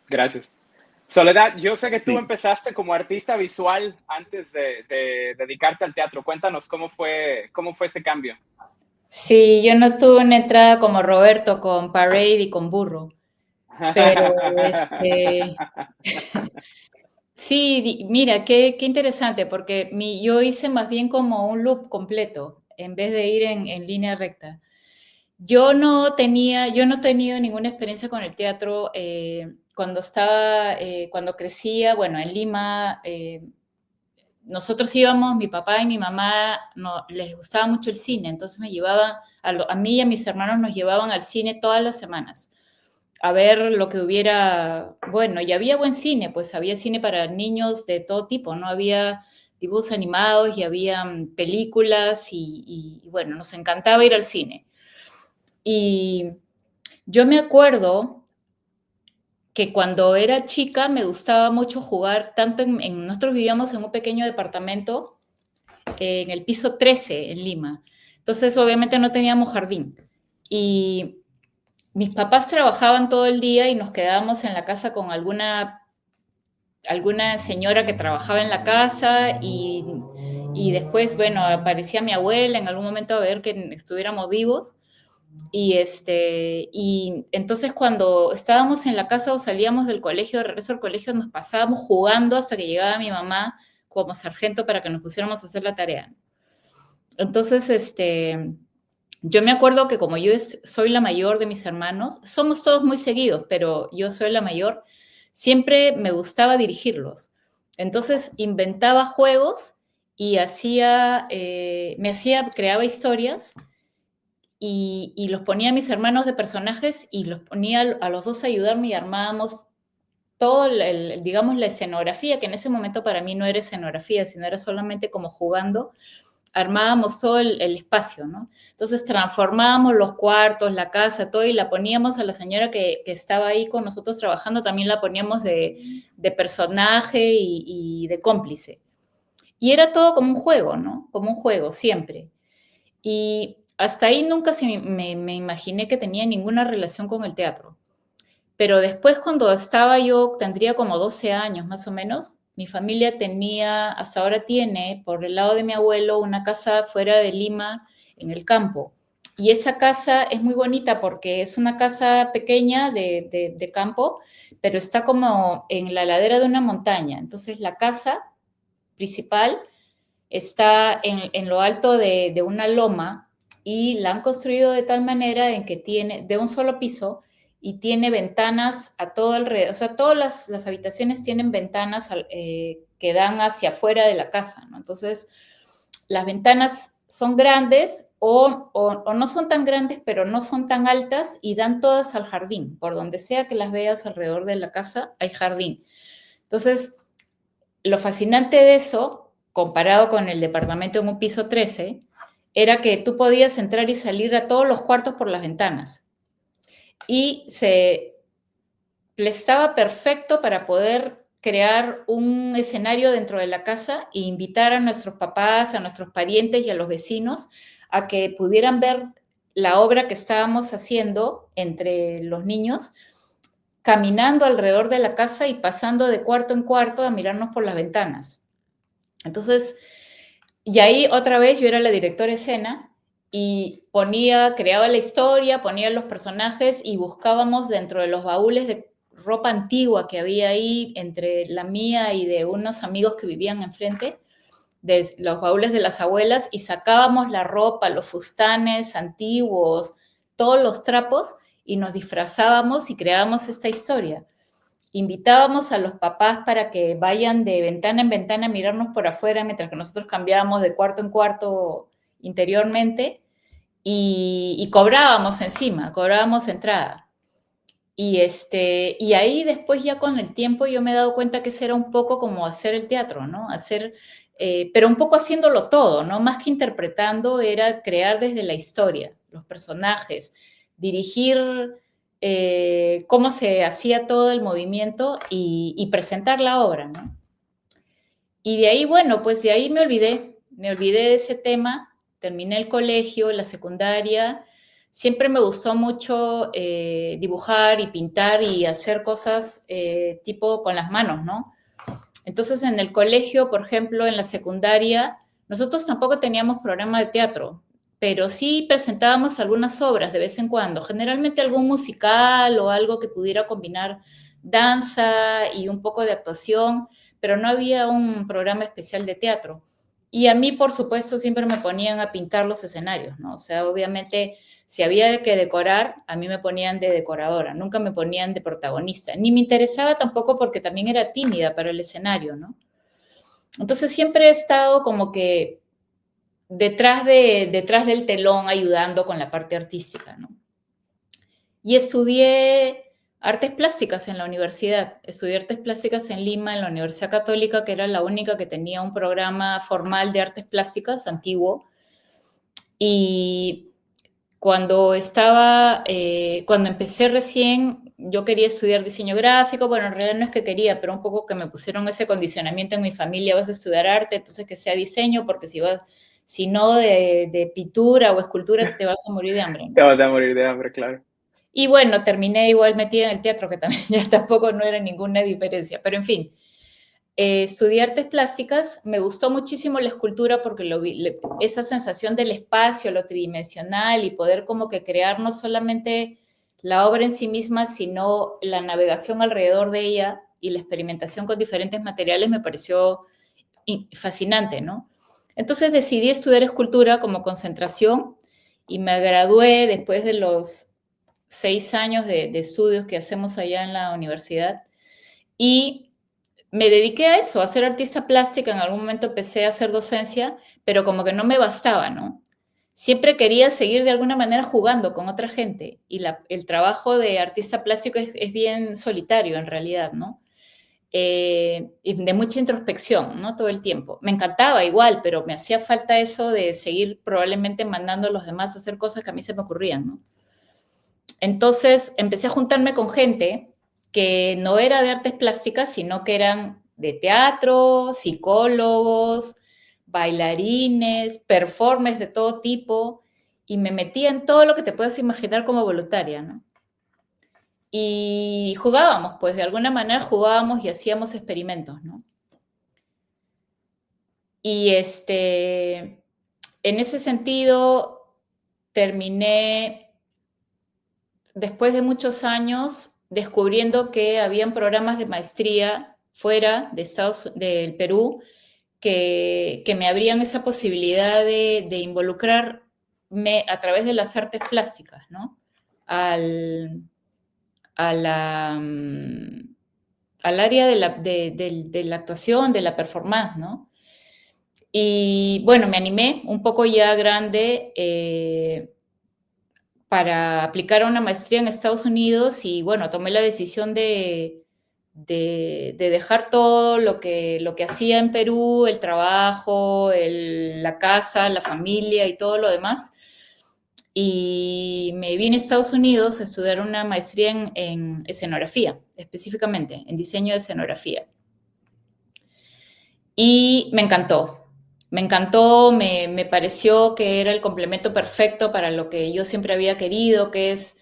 Gracias. Soledad, yo sé que tú Sí, empezaste como artista visual antes de dedicarte al teatro. Cuéntanos cómo fue ese cambio. Sí, yo no tuve una entrada como Roberto con Parade y con Burro, pero sí, mira, qué interesante, porque yo hice más bien como un loop completo en vez de ir en línea recta. Yo no he tenido ninguna experiencia con el teatro. Cuando crecía, bueno, en Lima, nosotros íbamos, mi papá y mi mamá, no, les gustaba mucho el cine, entonces me llevaban, a mí y a mis hermanos nos llevaban al cine todas las semanas a ver lo que hubiera, bueno, y había buen cine, pues había cine para niños de todo tipo, ¿no? Había dibujos animados y había películas y bueno, nos encantaba ir al cine. Y yo me acuerdo que cuando era chica me gustaba mucho jugar, tanto nosotros vivíamos en un pequeño departamento en el piso 13 en Lima. Entonces, obviamente no teníamos jardín. Y mis papás trabajaban todo el día y nos quedábamos en la casa con alguna señora que trabajaba en la casa y después, bueno, aparecía mi abuela en algún momento a ver que estuviéramos vivos. Y entonces cuando estábamos en la casa o salíamos del colegio, de regreso al colegio, nos pasábamos jugando hasta que llegaba mi mamá como sargento para que nos pusiéramos a hacer la tarea. Entonces, yo me acuerdo que como yo soy la mayor de mis hermanos, somos todos muy seguidos, pero yo soy la mayor, siempre me gustaba dirigirlos. Entonces inventaba juegos y creaba historias y los ponía a mis hermanos de personajes y los ponía a los dos a ayudarme y armábamos todo, digamos, la escenografía, que en ese momento para mí no era escenografía, sino era solamente como jugando, armábamos todo el espacio, ¿no? Entonces transformábamos los cuartos, la casa, todo, y la poníamos a la señora que estaba ahí con nosotros trabajando, también la poníamos de personaje y de cómplice. Y era todo como un juego, ¿no? Como un juego, siempre. Y hasta ahí nunca me imaginé que tenía ninguna relación con el teatro. Pero después cuando estaba yo, tendría como 12 años más o menos, mi familia tenía, hasta ahora tiene, por el lado de mi abuelo, una casa fuera de Lima, en el campo. Y esa casa es muy bonita porque es una casa pequeña de campo, pero está como en la ladera de una montaña. Entonces la casa principal está en lo alto de una loma y la han construido de tal manera en que tiene de un solo piso y tiene ventanas a todo alrededor, o sea, todas las habitaciones tienen ventanas que dan hacia afuera de la casa, ¿no? Entonces, las ventanas son grandes o no son tan grandes, pero no son tan altas y dan todas al jardín. Por donde sea que las veas alrededor de la casa, hay jardín. Entonces, lo fascinante de eso, comparado con el departamento en un piso 13, era que tú podías entrar y salir a todos los cuartos por las ventanas. Y se estaba perfecto para poder crear un escenario dentro de la casa e invitar a nuestros papás, a nuestros parientes y a los vecinos a que pudieran ver la obra que estábamos haciendo entre los niños, caminando alrededor de la casa y pasando de cuarto en cuarto a mirarnos por las ventanas. Entonces, y ahí otra vez yo era la directora de escena y creaba la historia, ponía los personajes y buscábamos dentro de los baúles de ropa antigua que había ahí entre la mía y de unos amigos que vivían enfrente, de los baúles de las abuelas y sacábamos la ropa, los fustanes antiguos, todos los trapos y nos disfrazábamos y creábamos esta historia. Invitábamos a los papás para que vayan de ventana en ventana a mirarnos por afuera mientras que nosotros cambiábamos de cuarto en cuarto interiormente y cobrábamos encima, cobrábamos entrada. Y ahí después ya con el tiempo yo me he dado cuenta que ese era un poco como hacer el teatro, ¿no? Pero un poco haciéndolo todo, ¿no? Más que interpretando, era crear desde la historia, los personajes, dirigir cómo se hacía todo el movimiento y presentar la obra, ¿no? Y de ahí, bueno, pues de ahí me olvidé de ese tema, terminé el colegio, la secundaria, siempre me gustó mucho dibujar y pintar y hacer cosas tipo con las manos, ¿no? Entonces, en el colegio, por ejemplo, en la secundaria, nosotros tampoco teníamos programa de teatro, pero sí presentábamos algunas obras de vez en cuando, generalmente algún musical o algo que pudiera combinar danza y un poco de actuación, pero no había un programa especial de teatro. Y a mí, por supuesto, siempre me ponían a pintar los escenarios, ¿no? O sea, obviamente, si había que decorar, a mí me ponían de decoradora, nunca me ponían de protagonista, ni me interesaba tampoco porque también era tímida para el escenario, ¿no? Entonces siempre he estado como que detrás del telón ayudando con la parte artística, ¿no? Y estudié artes plásticas en la universidad. Estudié artes plásticas en Lima, en la Universidad Católica, que era la única que tenía un programa formal de artes plásticas antiguo. Y cuando empecé recién, yo quería estudiar diseño gráfico. Bueno, en realidad no es que quería, pero un poco que me pusieron ese condicionamiento en mi familia: vas a estudiar arte, entonces que sea diseño, porque si no de pintura o escultura te vas a morir de hambre, Te ¿no? vas a morir de hambre, claro. Y bueno, terminé igual metida en el teatro, que también ya tampoco no era ninguna diferencia, pero en fin. Estudié artes plásticas, me gustó muchísimo la escultura porque esa sensación del espacio, lo tridimensional y poder como que crear no solamente la obra en sí misma, sino la navegación alrededor de ella y la experimentación con diferentes materiales me pareció fascinante, ¿no? Entonces decidí estudiar escultura como concentración y me gradué después de los 6 años de estudios que hacemos allá en la universidad y me dediqué a eso, a ser artista plástica. En algún momento empecé a hacer docencia, pero como que no me bastaba, ¿no? Siempre quería seguir de alguna manera jugando con otra gente y el trabajo de artista plástico es bien solitario en realidad, ¿no? Y de mucha introspección, ¿no? Todo el tiempo. Me encantaba igual, pero me hacía falta eso de seguir probablemente mandando a los demás a hacer cosas que a mí se me ocurrían, ¿no? Entonces empecé a juntarme con gente que no era de artes plásticas, sino que eran de teatro, psicólogos, bailarines, performers de todo tipo, y me metí en todo lo que te puedas imaginar como voluntaria, ¿no? Y jugábamos, pues de alguna manera jugábamos y hacíamos experimentos, ¿no? Y en ese sentido terminé después de muchos años descubriendo que habían programas de maestría fuera del Perú que me abrían esa posibilidad de involucrarme a través de las artes plásticas, ¿no? Al, a la, al área de la actuación, de la performance, ¿no? Y bueno, me animé un poco ya grande para aplicar a una maestría en Estados Unidos y bueno, tomé la decisión de dejar todo lo que hacía en Perú, el trabajo, la casa, la familia y todo lo demás. Y me vine a Estados Unidos a estudiar una maestría en escenografía, específicamente en diseño de escenografía. Y me encantó, me pareció que era el complemento perfecto para lo que yo siempre había querido, que es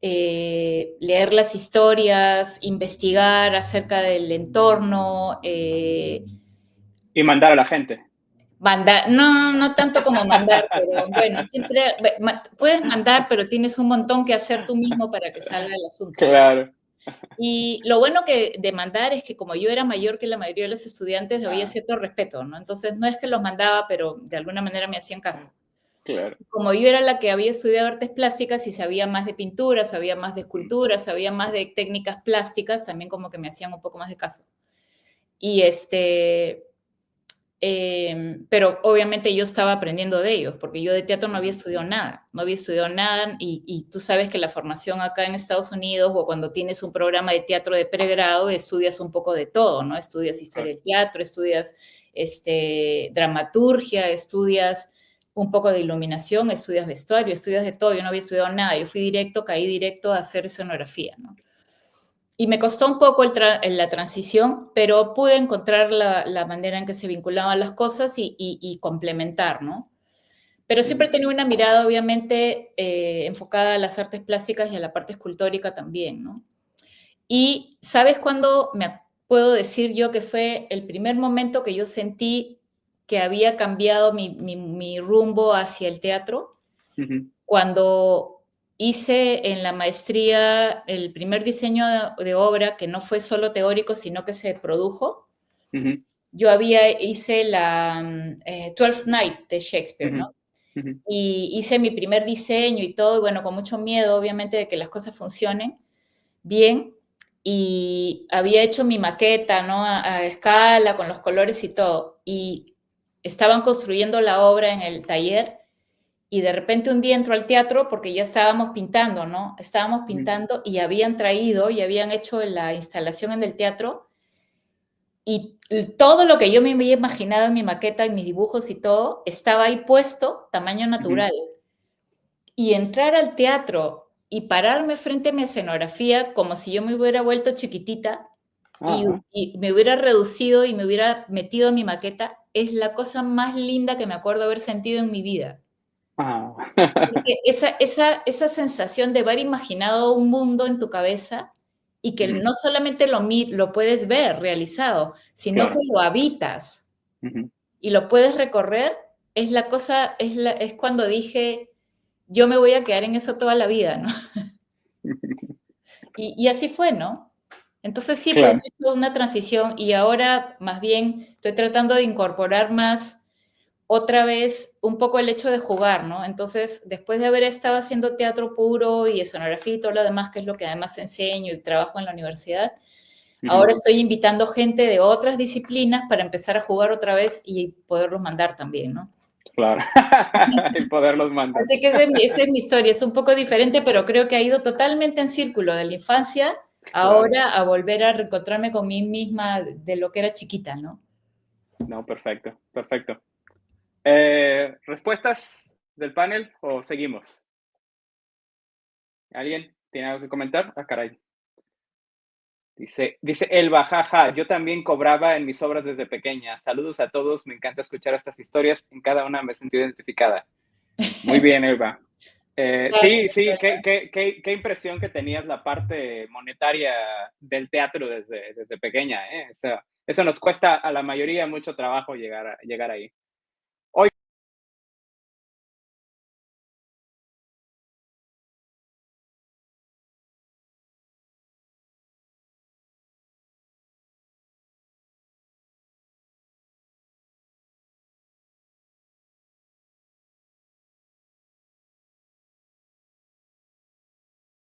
leer las historias, investigar acerca del entorno, Y mandar a la gente. mandar, no, no tanto como mandar, pero bueno, siempre puedes mandar, pero tienes un montón que hacer tú mismo para que salga el asunto, ¿no? Claro. Y lo bueno de mandar es que como yo era mayor que la mayoría de los estudiantes, había cierto respeto, ¿no? Entonces no es que los mandaba, pero de alguna manera me hacían caso. Claro. Como yo era la que había estudiado artes plásticas y sabía más de pintura, sabía más de escultura, sabía más de técnicas plásticas, también como que me hacían un poco más de caso. Y pero obviamente yo estaba aprendiendo de ellos, porque yo de teatro no había estudiado nada, no había estudiado nada, y tú sabes que la formación acá en Estados Unidos, o cuando tienes un programa de teatro de pregrado, estudias un poco de todo, ¿no? Estudias historia del teatro, estudias dramaturgia, estudias un poco de iluminación, estudias vestuario, estudias de todo. Yo no había estudiado nada, yo caí directo a hacer escenografía, ¿no? Y me costó un poco la transición, pero pude encontrar la manera en que se vinculaban las cosas y complementar, ¿no? pero siempre he tenido una mirada, obviamente, enfocada a las artes plásticas y a la parte escultórica también, ¿no? Y ¿sabes cuándo puedo decir yo que fue el primer momento que yo sentí que había cambiado mi rumbo hacia el teatro? Ujú, Cuando hice en la maestría el primer diseño de obra, que no fue solo teórico, sino que se produjo. ujú, Yo hice la Twelfth Night de Shakespeare, ujú, ¿no? ujú, Y hice mi primer diseño y todo, y bueno, con mucho miedo, obviamente, de que las cosas funcionen bien. Y había hecho mi maqueta, ¿no? A escala, con los colores y todo. Y estaban construyendo la obra en el taller y de repente un día entró al teatro porque ya estábamos pintando, ¿no? Estábamos ujú, pintando y habían traído y habían hecho la instalación en el teatro y todo lo que yo me había imaginado en mi maqueta, en mis dibujos y todo, estaba ahí puesto, tamaño ujú. natural. Y entrar al teatro y pararme frente a mi escenografía como si yo me hubiera vuelto chiquitita Ah, y me hubiera reducido y me hubiera metido en mi maqueta, es la cosa más linda que me acuerdo haber sentido en mi vida. ah. Porque esa sensación de haber imaginado un mundo en tu cabeza y que Ujú, no solamente lo puedes ver realizado, sino que claro. lo habitas Ujú. y lo puedes recorrer, es la cosa, es cuando dije, yo me voy a quedar en eso toda la vida, ¿no? Y así fue, ¿no? Entonces sí, pues Claro. he hecho una transición y ahora más bien estoy tratando de incorporar más otra vez un poco el hecho de jugar, ¿no? Entonces, después de haber estado haciendo teatro puro y escenografía y todo lo demás, que es lo que además enseño y trabajo en la universidad, Ujú, ahora estoy invitando gente de otras disciplinas para empezar a jugar otra vez y poderlos mandar también, ¿no? claro. Y poderlos mandar. Así que esa es mi historia, es un poco diferente, pero creo que ha ido totalmente en círculo de la infancia Claro. ahora a volver a reencontrarme con mí misma de lo que era chiquita, ¿no? No, perfecto, perfecto. ¿Respuestas del panel o seguimos? ¿Alguien tiene algo que comentar? Ah, caray. Dice Elba, jaja, yo también cobraba en mis obras desde pequeña. Saludos a todos, me encanta escuchar estas historias. En cada una me he sentido identificada. Muy bien, Elba. Sí, Gracias. sí, qué impresión que tenías la parte monetaria del teatro desde pequeña, ¿eh? Eso nos cuesta a la mayoría mucho trabajo llegar ahí.